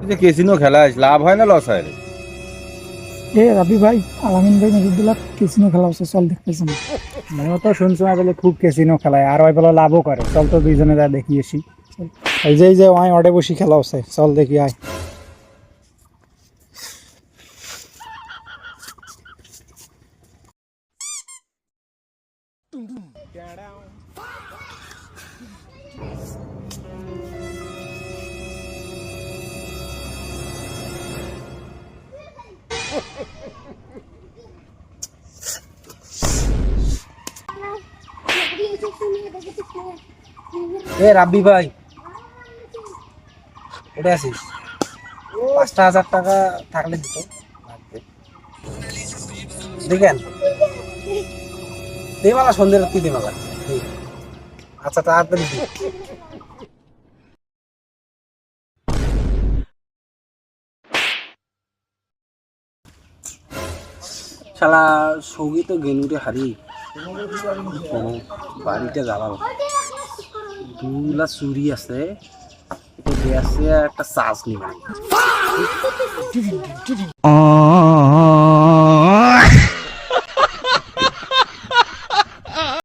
যে কেসিনো খেলাস লাভ হয় না লস হয় রে? এ রাবি ভাই, আলামিন ভাই নজরুল্লাহ ক্যাসিনো খেলা হচ্ছে, চল দেখতেছি না। আমিও তো শুনছিলাম বলে খুব ক্যাসিনো খেলায় আর ওই বলে লাভও করে, চল তো দুইজনে যা দেখি আসি। চল। এই যে ওই অডে বসি খেলা হচ্ছে, চল দেখি আয়। এ রাব্বি ভাই, এটা আছিস? 5,000 টাকা থাকলে দিত দেখেন। দেমালা সন্ধ্যে রাত্রি দেমালা। আচ্ছা তাড়াতাড়ি দি। শালা সৌগি তো গেনুরে হারি কোনো বাড়িতে জ্বালাল। দুলা চুরি আছে, এটা আছে একটা চার্জ নিবে।